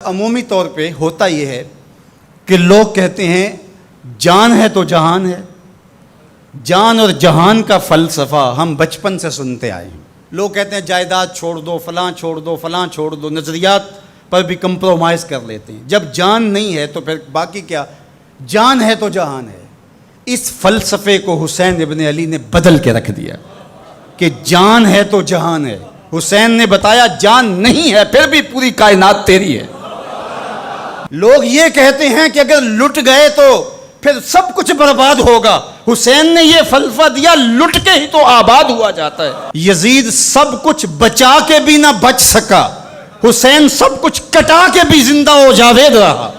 عمومی طور پہ ہوتا یہ ہے کہ لوگ کہتے ہیں جان ہے تو جہان ہے. جان اور جہان کا فلسفہ ہم بچپن سے سنتے آئے ہیں. لوگ کہتے ہیں جائیداد چھوڑ دو، فلاں چھوڑ دو، فلاں چھوڑ دو، نظریات پر بھی کمپرومائز کر لیتے ہیں. جب جان نہیں ہے تو پھر باقی کیا؟ جان ہے تو جہان ہے. اس فلسفے کو حسین ابن علی نے بدل کے رکھ دیا کہ جان ہے تو جہان ہے. حسین نے بتایا جان نہیں ہے پھر بھی پوری کائنات تیری ہے. لوگ یہ کہتے ہیں کہ اگر لٹ گئے تو پھر سب کچھ برباد ہوگا. حسین نے یہ فلسفہ دیا لٹ کے ہی تو آباد ہوا جاتا ہے. یزید سب کچھ بچا کے بھی نہ بچ سکا، حسین سب کچھ کٹا کے بھی زندہ و جاوید رہا.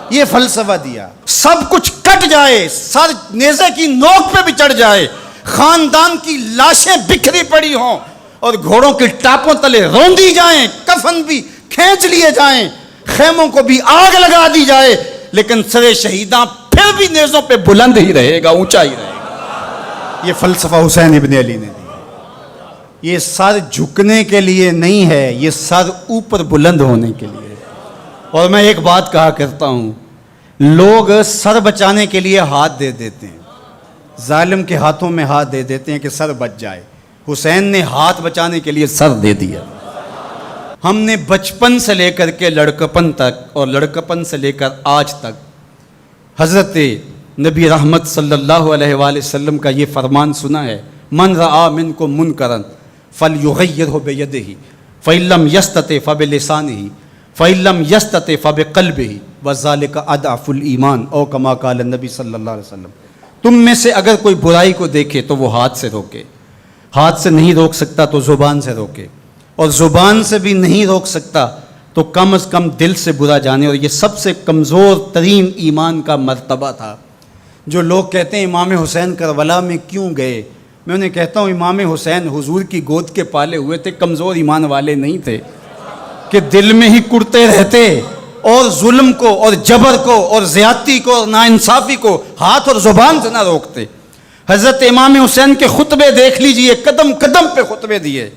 یہ فلسفہ دیا سب کچھ کٹ جائے، سر نیزے کی نوک پہ بھی چڑھ جائے، خاندان کی لاشیں بکھری پڑی ہوں اور گھوڑوں کے ٹاپوں تلے روندی جائیں، کفن بھی کھینچ لیے جائیں، خیموں کو بھی آگ لگا دی جائے، لیکن سر شہیداں پھر بھی نیزوں پہ بلند ہی رہے گا، اونچا ہی رہے گا. یہ فلسفہ حسین ابن علی نے دیا. یہ سر جھکنے کے لیے نہیں ہے، یہ سر اوپر بلند ہونے کے لیے. اور میں ایک بات کہا کرتا ہوں، لوگ سر بچانے کے لیے ہاتھ دے دیتے ہیں، ظالم کے ہاتھوں میں ہاتھ دے دیتے ہیں کہ سر بچ جائے. حسین نے ہاتھ بچانے کے لیے سر دے دیا. ہم نے بچپن سے لے کر کے لڑکپن تک اور لڑکپن سے لے کر آج تک حضرت نبی رحمت صلی اللہ علیہ وآلہ وسلم کا یہ فرمان سنا ہے، من رآ منکم منکرا فلیغیرہ بیدہ فإن لم یستطع فبلسانہ فإن لم یستطع فبقلبہ وذلک اضعف الایمان او کما قال النبی صلی اللہ علیہ وسلم. تم میں سے اگر کوئی برائی کو دیکھے تو وہ ہاتھ سے روکے، ہاتھ سے نہیں روک سکتا تو زبان سے روکے، اور زبان سے بھی نہیں روک سکتا تو کم از کم دل سے برا جانے. اور یہ سب سے کمزور ترین ایمان کا مرتبہ تھا. جو لوگ کہتے ہیں امام حسین کربلا میں کیوں گئے، میں انہیں کہتا ہوں امام حسین حضور کی گود کے پالے ہوئے تھے، کمزور ایمان والے نہیں تھے کہ دل میں ہی کڑتے رہتے اور ظلم کو اور جبر کو اور زیادتی کو اور ناانصافی کو ہاتھ اور زبان سے نہ روکتے. حضرت امام حسین کے خطبے دیکھ لیجئے، قدم قدم پہ خطبے دیے.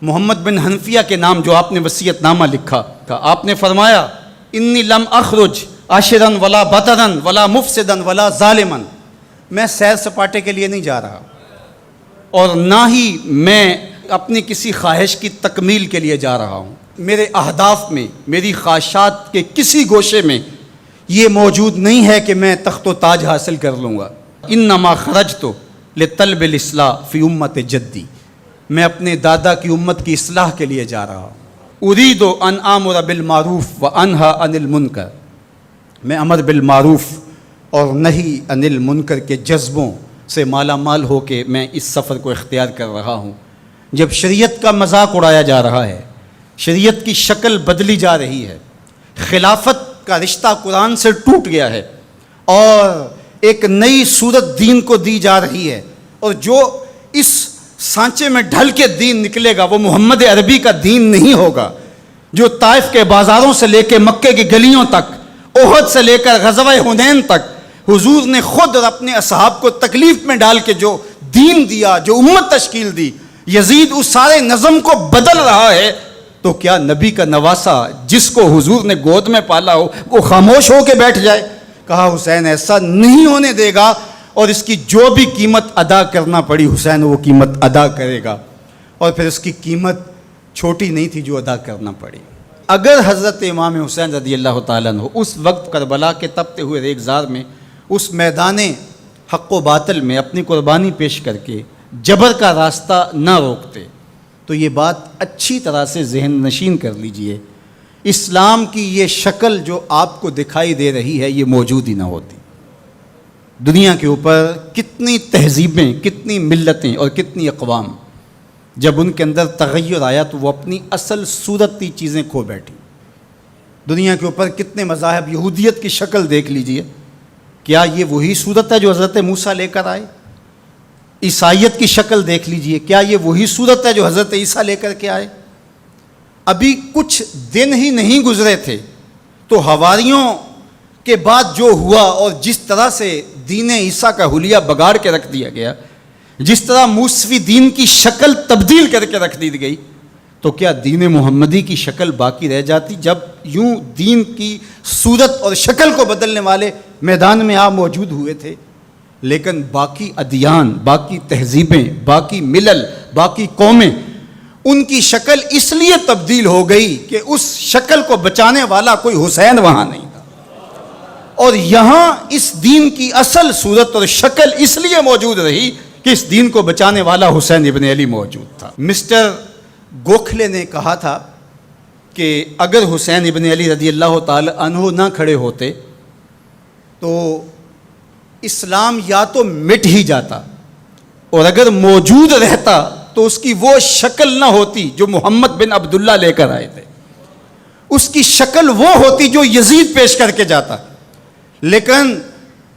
محمد بن حنفیہ کے نام جو آپ نے وصیت نامہ لکھا، آپ نے فرمایا انی لم اخرج عاشرا ولا بطرا ولا مفسدا ولا ظالما. میں سیر سپاٹے کے لیے نہیں جا رہا اور نہ ہی میں اپنی کسی خواہش کی تکمیل کے لیے جا رہا ہوں. میرے اہداف میں، میری خواہشات کے کسی گوشے میں یہ موجود نہیں ہے کہ میں تخت و تاج حاصل کر لوں گا. انما خرجت لطلب الاصلاح فی امت جدی. میں اپنے دادا کی امت کی اصلاح کے لیے جا رہا ہوں. ارید ان آمر بالمعروف وانہی عن المنکر. میں امر بالمعروف اور نہی عن المنکر کے جذبوں سے مالا مال ہو کے میں اس سفر کو اختیار کر رہا ہوں. جب شریعت کا مذاق اڑایا جا رہا ہے، شریعت کی شکل بدلی جا رہی ہے، خلافت کا رشتہ قرآن سے ٹوٹ گیا ہے اور ایک نئی صورت دین کو دی جا رہی ہے، اور جو اس سانچے میں ڈھل کے دین نکلے گا وہ محمد عربی کا دین نہیں ہوگا جو طائف کے بازاروں سے لے کے مکے کی گلیوں تک، احد سے لے کر غزوہ حنین تک حضور نے خود اور اپنے اصحاب کو تکلیف میں ڈال کے جو دین دیا، جو امت تشکیل دی. یزید اس سارے نظم کو بدل رہا ہے، تو کیا نبی کا نواسا جس کو حضور نے گود میں پالا ہو وہ خاموش ہو کے بیٹھ جائے؟ کہا حسین ایسا نہیں ہونے دے گا، اور اس کی جو بھی قیمت ادا کرنا پڑی حسین وہ قیمت ادا کرے گا. اور پھر اس کی قیمت چھوٹی نہیں تھی جو ادا کرنا پڑی. اگر حضرت امام حسین رضی اللہ تعالیٰ عنہ اس وقت کربلا کے تپتے ہوئے ریگزار میں، اس میدان حق و باطل میں اپنی قربانی پیش کر کے جبر کا راستہ نہ روکتے تو یہ بات اچھی طرح سے ذہن نشین کر لیجئے، اسلام کی یہ شکل جو آپ کو دکھائی دے رہی ہے یہ موجود ہی نہ ہوتی. دنیا کے اوپر کتنی تہذیبیں، کتنی ملتیں اور کتنی اقوام جب ان کے اندر تغیر آیا تو وہ اپنی اصل صورتی چیزیں کھو بیٹھی. دنیا کے اوپر کتنے مذاہب، یہودیت کی شکل دیکھ لیجئے، کیا یہ وہی صورت ہے جو حضرت موسیٰ لے کر آئے؟ عیسائیت کی شکل دیکھ لیجئے، کیا یہ وہی صورت ہے جو حضرت عیسیٰ لے کر کے آئے؟ ابھی کچھ دن ہی نہیں گزرے تھے تو حواریوں کے بعد جو ہوا اور جس طرح سے دین عیسیٰ کا حلیہ بگاڑ کے رکھ دیا گیا، جس طرح موسوی دین کی شکل تبدیل کر کے رکھ دی گئی، تو کیا دین محمدی کی شکل باقی رہ جاتی؟ جب یوں دین کی صورت اور شکل کو بدلنے والے میدان میں آپ موجود ہوئے تھے، لیکن باقی ادیان، باقی تہذیبیں، باقی ملل، باقی قومیں، ان کی شکل اس لیے تبدیل ہو گئی کہ اس شکل کو بچانے والا کوئی حسین وہاں نہیں تھا، اور یہاں اس دین کی اصل صورت اور شکل اس لیے موجود رہی کہ اس دین کو بچانے والا حسین ابن علی موجود تھا۔ مسٹر گوکھلے نے کہا تھا کہ اگر حسین ابن علی رضی اللہ تعالی عنہ نہ کھڑے ہوتے تو اسلام یا تو مٹ ہی جاتا، اور اگر موجود رہتا تو اس کی وہ شکل نہ ہوتی جو محمد بن عبداللہ لے کر آئے تھے، اس کی شکل وہ ہوتی جو یزید پیش کر کے جاتا۔ لیکن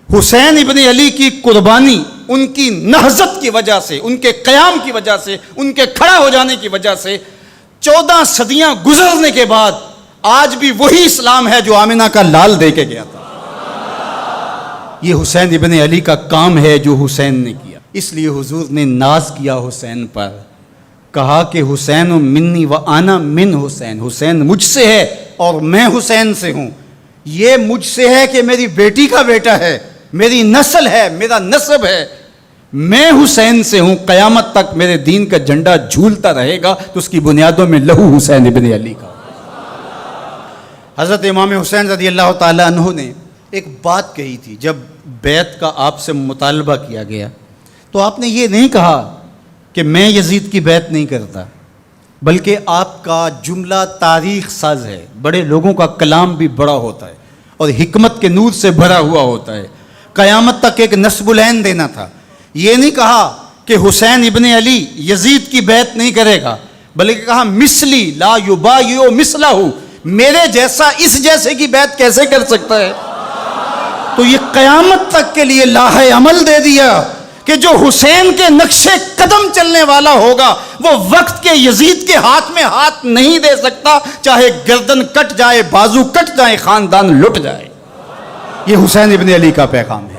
حسین ابن علی کی قربانی، ان کی نہضت کی وجہ سے، ان کے قیام کی وجہ سے، ان کے کھڑا ہو جانے کی وجہ سے 14 صدیاں گزرنے کے بعد آج بھی وہی اسلام ہے جو آمنہ کا لال دے کے گیا تھا۔ یہ حسین ابن علی کا کام ہے جو حسین نے کیا۔ اس لیے حضور نے ناز کیا حسین پر، کہا کہ حسین منی و انا من حسین، حسین مجھ سے ہے اور میں حسین سے ہوں۔ یہ مجھ سے ہے کہ میری بیٹی کا بیٹا ہے، میری نسل ہے، میرا نسب ہے، میں حسین سے ہوں، قیامت تک میرے دین کا جھنڈا جھولتا رہے گا، تو اس کی بنیادوں میں لہو حسین ابن علی کا۔ حضرت امام حسین رضی اللہ تعالی عنہ نے ایک بات کہی تھی جب بیعت کا آپ سے مطالبہ کیا گیا، تو آپ نے یہ نہیں کہا کہ میں یزید کی بیعت نہیں کرتا، بلکہ آپ کا جملہ تاریخ ساز ہے، بڑے لوگوں کا کلام بھی بڑا ہوتا ہے اور حکمت کے نور سے بھرا ہوا ہوتا ہے، قیامت تک ایک نسب العین دینا تھا۔ یہ نہیں کہا کہ حسین ابن علی یزید کی بیعت نہیں کرے گا، بلکہ کہا مثلی لا یبایع مثلہ، میرے جیسا اس جیسے کی بیعت کیسے کر سکتا ہے؟ تو یہ قیامت تک کے لیے لاہ عمل دے دیا کہ جو حسین کے نقشے قدم چلنے والا ہوگا وہ وقت کے یزید کے ہاتھ میں ہاتھ نہیں دے سکتا، چاہے گردن کٹ جائے، بازو کٹ جائے، خاندان لٹ جائے۔ یہ حسین ابن علی کا پیغام ہے۔